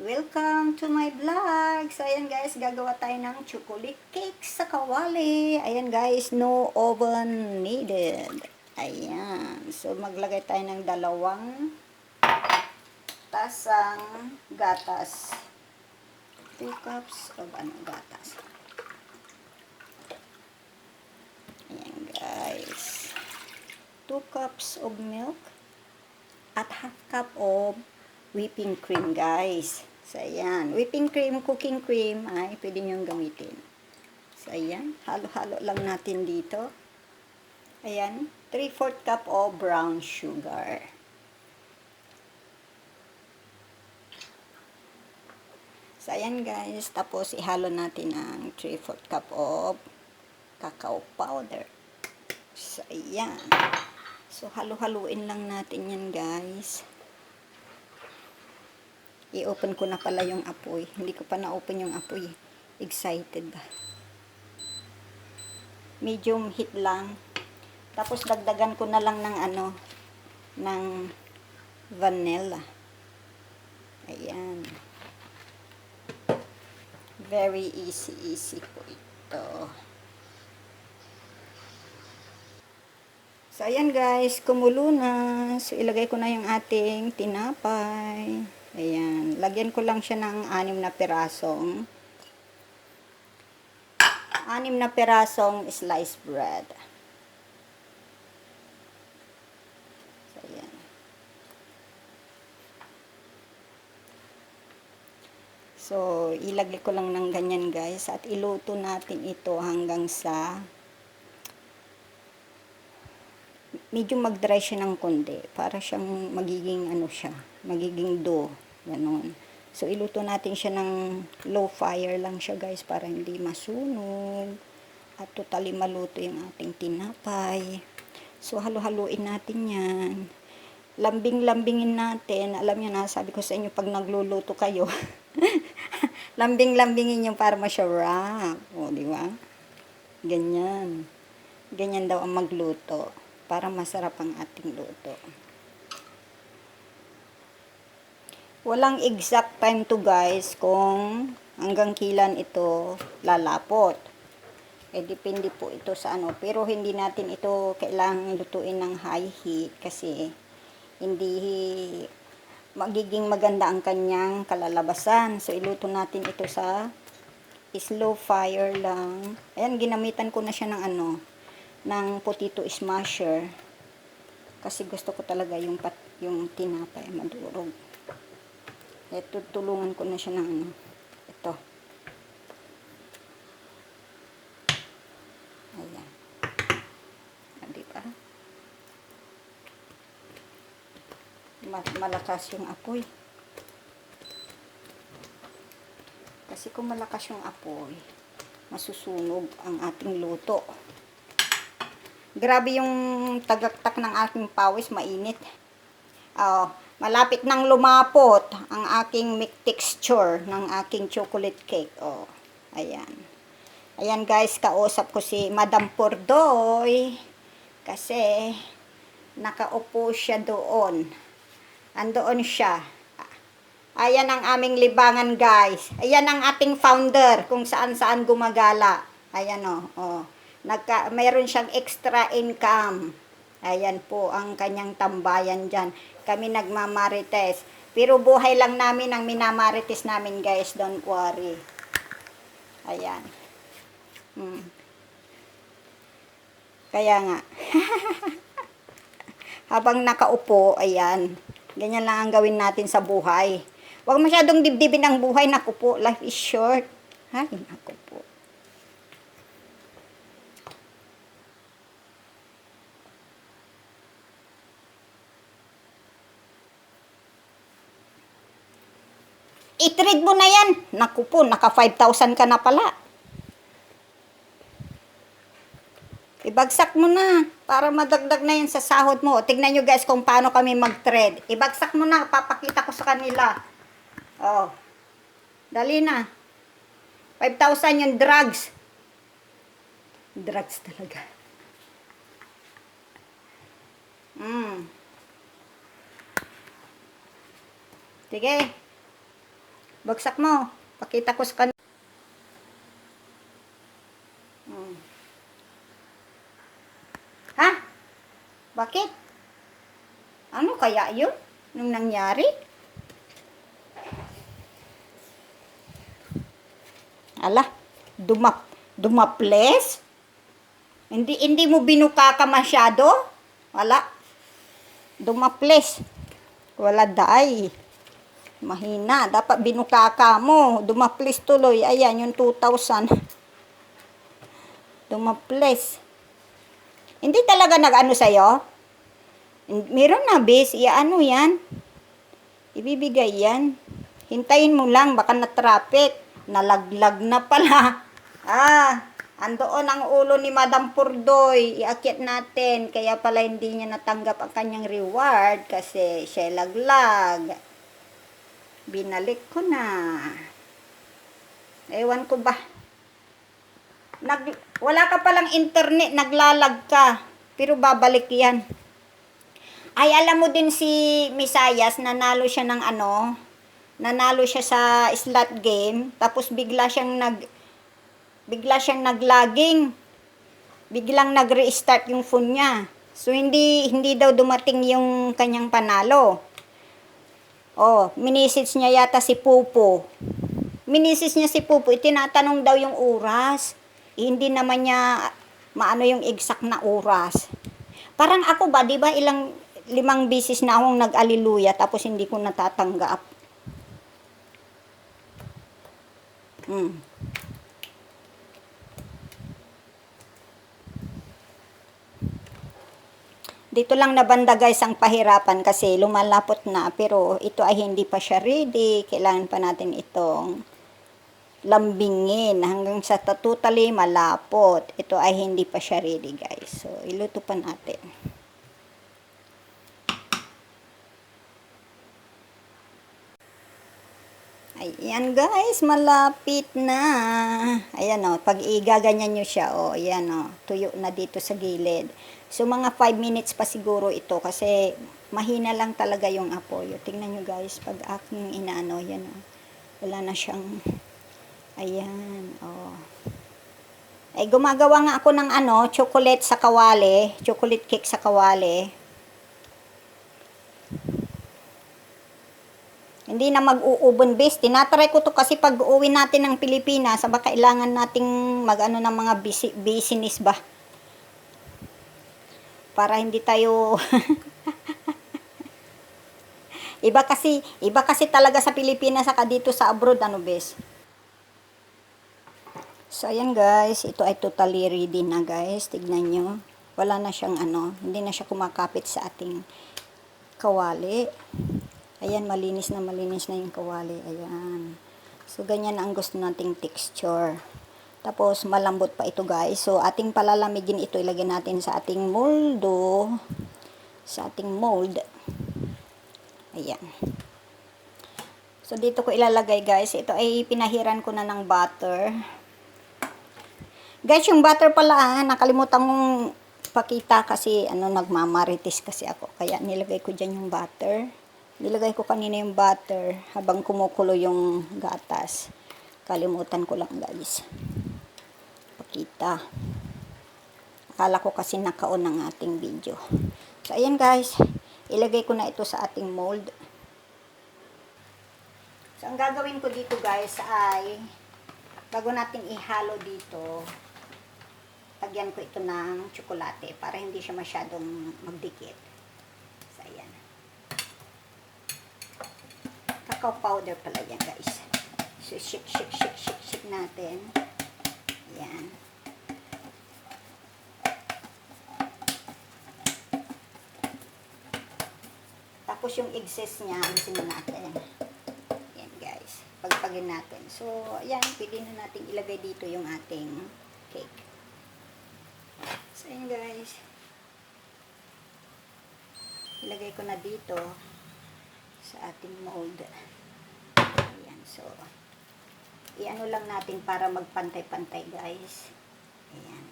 Welcome to my vlog. So, ayan guys, gagawa tayo ng chocolate cake sa kawali. Ayan guys, no oven needed. Ayan. So, maglagay tayo ng 2 tasang gatas. 2 cups of gatas. Ayan guys. 2 cups of milk at half cup of whipping cream guys. So ayan, whipping cream, cooking cream ay pwede nyo gamitin. So ayan, halo-halo lang natin dito. Ayan, 3/4 cup of brown sugar. So ayan guys, tapos ihalo natin ang 3/4 cup of cacao powder. So ayan. So halo-haluin lang natin yan guys. I-open ko na pala yung apoy. Hindi ko pa na-open yung apoy. Excited ba? Medium heat lang. Tapos dagdagan ko na lang ng ng vanilla. Ayan. Very easy po ito. So ayan guys, kumulo na. So ilagay ko na yung ating tinapay. Ayan, lagyan ko lang siya ng 6 na pirasong sliced bread. So, ayan. So, ilagay ko lang ng ganyan guys at iluto natin ito hanggang sa medyo mag-dry siya ng konti para siyang magiging magiging dough, ganun. So, iluto natin siya ng low fire lang siya guys para hindi masunog at totally maluto yung ating tinapay. So, halo-haluin natin yan. Lambing-lambingin natin. Alam niyo na, sabi ko sa inyo pag nagluluto kayo, lambing-lambingin yung para masarap. O, di ba? Ganyan. Ganyan daw ang magluto para masarap ang ating luto. Walang exact time to guys kung hanggang kailan ito lalapot. Depende po ito sa pero hindi natin ito kailangang lutuin ng high heat kasi hindi magiging maganda ang kanyang kalalabasan. So, iluto natin ito sa slow fire lang. Ayan, ginamitan ko na siya ng ng potato smasher. Kasi gusto ko talaga yung tinapay madurog. Tulungan ko na siya ng ito. Ayan. Diba? Malakas yung apoy. Kasi kung malakas yung apoy, masusunog ang ating luto. Grabe yung tagaktak ng aking pawis, mainit. Malapit nang lumapot ang aking texture ng aking chocolate cake. Ayan. Ayan guys, kausap ko si Madam Pordoy kasi nakaupo siya doon. Andoon siya. Ayan ang aming libangan guys. Ayan ang ating founder kung saan-saan gumagala. Ayan mayroon siyang extra income. Ayan po ang kanyang tambayan dyan. Kami nagmamarites. Pero buhay lang namin ang minamarites namin guys. Don't worry. Ayan. Kaya nga. Habang nakaupo, ayan. Ganyan lang ang gawin natin sa buhay. Huwag masyadong dibdibin ang buhay. Naku po, life is short. Ay, naku po. I-trade mo na yan. Naku po, naka 5,000 ka na pala. Ibagsak mo na para madagdag na yan sa sahod mo. Tignan nyo guys kung paano kami mag-trade. Ibagsak mo na, papakita ko sa kanila. Dali na. 5,000 yung drugs. Drugs talaga. Sige. Bagsak mo. Pakita ko sa kanila. Ha? Bakit? Ano kaya yun? Nung nangyari? Ala, dumaples? Hindi mo binuka ka masyado? Wala. Dumaples. Wala day. Mahina. Dapat binuka ka mo. Dumaples tuloy. Ayan, yung 2,000. Dumaples. Hindi talaga nag-ano sa'yo? Meron na, bes. Ano yan? Ibibigay yan. Hintayin mo lang. Baka na-traffic. Nalaglag na pala. Andoon ang ulo ni Madam Purdoy. Iakyat natin. Kaya pala hindi niya natanggap ang kanyang reward. Kasi siya laglag. Binalik ko na. Ewan ko ba. Wala ka palang internet, naglalag ka. Pero babalik yan. Ay, alam mo din si Misayas, nanalo siya ng nanalo siya sa slot game. Tapos bigla siyang naglagging. Biglang nag-restart yung phone niya. So, hindi daw dumating yung kanyang panalo. Minisis niya yata si Pupo. Minisis niya si Pupo, itinatanong daw yung oras. Hindi naman niya maano yung exact na oras. Parang ako ba, di ba 5 beses na akong nag-aliluya tapos hindi ko natatanggap. Dito lang na banda guys ang pahirapan kasi lumalapot na pero ito ay hindi pa siya ready. Kailangan pa natin itong lambingin hanggang sa totally malapot. Ito ay hindi pa siya ready guys. So, iluto pa natin. Ayan guys, malapit na. Ayan pag igaganyan nyo siya, ayan tuyo na dito sa gilid. So, mga 5 minutes pa siguro ito kasi mahina lang talaga yung apoy. Tingnan nyo guys, pag aking inaano, yan wala na siyang ayan, Ay, gumagawa nga ako ng chocolate sa kawali, chocolate cake sa kawali. Hindi na mag-uubon base. Tinatry ko to kasi pag uwi natin ng Pilipinas, baka kailangan nating ng mga business ba? Para hindi tayo iba kasi talaga sa Pilipinas saka dito sa abroad bes. So, ayan guys, ito ay totally ready na guys. Tignan nyo. Wala na siyang hindi na siya kumakapit sa ating kawali. Ayan, malinis na yung kawali. Ayan. So, ganyan ang gusto nating texture. Tapos, malambot pa ito guys. So, ating palalamigin ito. Ilagay natin sa ating moldo. Sa ating mold. Ayan. So, dito ko ilalagay guys. Ito ay pinahiran ko na ng butter. Guys, yung butter pala, nakalimutan kong pakita kasi nagmamarites kasi ako. Kaya nilagay ko dyan yung butter. Nilagay ko kanina yung butter habang kumukulo yung gatas. Kalimutan ko lang guys. Pakita. Akala ko kasi naka-on ang ating video. So, ayan guys. Ilagay ko na ito sa ating mold. So, ang gagawin ko dito guys ay bago natin ihalo dito, lagyan ko ito ng tsokolate para hindi siya masyadong magdikit. So, ayan. Cacao powder pala yan, guys. So, shake natin. Ayan. Tapos, yung excess niya, alisin natin. Ayan, guys. Pagpagin natin. So, ayan. Pwede na natin ilagay dito yung ating cake. So, ayan guys. Ilagay ko na dito sa ating mold. Ayan. So, i-ano lang natin para magpantay-pantay guys. Ayan.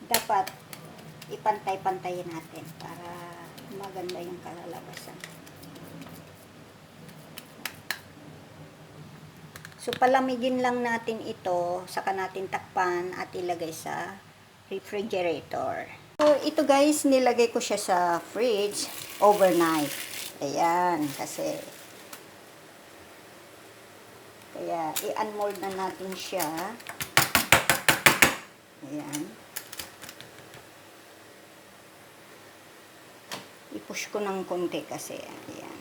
Dapat ipantay-pantayin natin para maganda yung kalalabasan. So, palamigin lang natin ito, saka natin takpan at ilagay sa refrigerator. So, ito guys, nilagay ko siya sa fridge overnight. Ayan, kasi kaya i-unmold na natin siya. Ayan. I-push ko ng konti kasi, ayan,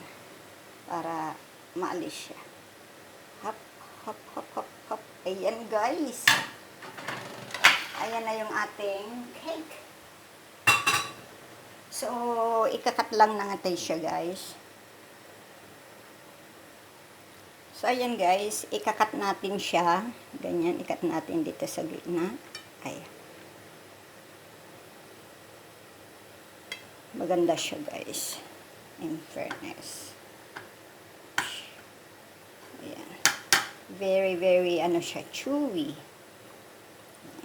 para maalis siya. Hop, hop, hop, hop, hop. Ayan guys. Ayan na yung ating cake. So, ikakat lang natin siya guys. So, ayan guys, ikakat natin siya. Ganyan, ikat natin dito sa gitna. Ayan. Maganda siya guys. In fairness. Ayan. Very, very, ano siya, chewy.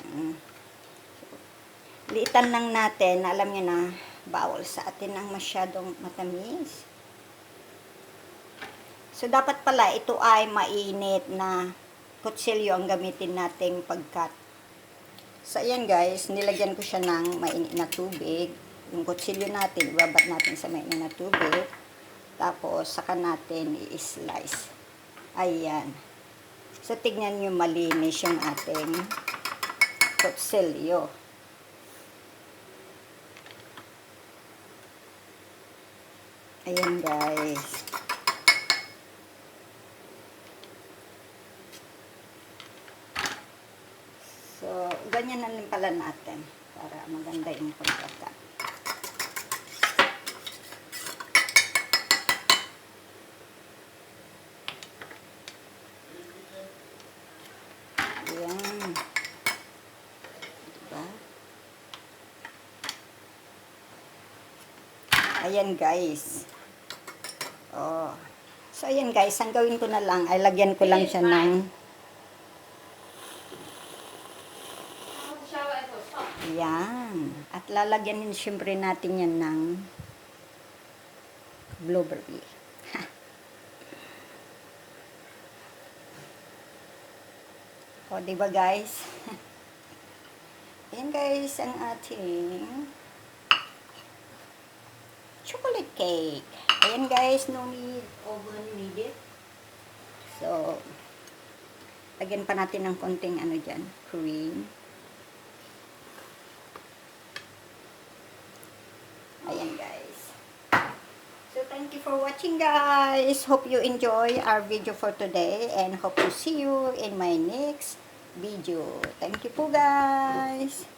Ayan. Liitan lang natin. Alam niyo na, bawal sa atin ang masyadong matamis. So, dapat pala, ito ay mainit na kutsilyo ang gamitin nating pagkat. So, ayan guys, nilagyan ko siya ng mainit na tubig. Yung kutsilyo natin, ibabat natin sa mainit na tubig. Tapos, saka natin i-slice. Ayan. So, tignan nyo malinis yung ating kutsilyo. Ayan guys. So, ganyan na rin pala natin para maganda yung pagkaka. Ayan. Diba? Ayan guys. Oh. So, ayan guys, ang gawin ko na lang ay lagyan ko lang siya ng yan. At lalagyan din siyempre natin yan ng blueberry. O, diba guys? Ayan guys, ang ating chocolate cake. Ayan guys, no need oven needed. So, lagyan pa natin ng konting ano dyan, cream. Ayan guys. So, thank you for watching guys. Hope you enjoy our video for today and hope to see you in my next video. Thank you po guys.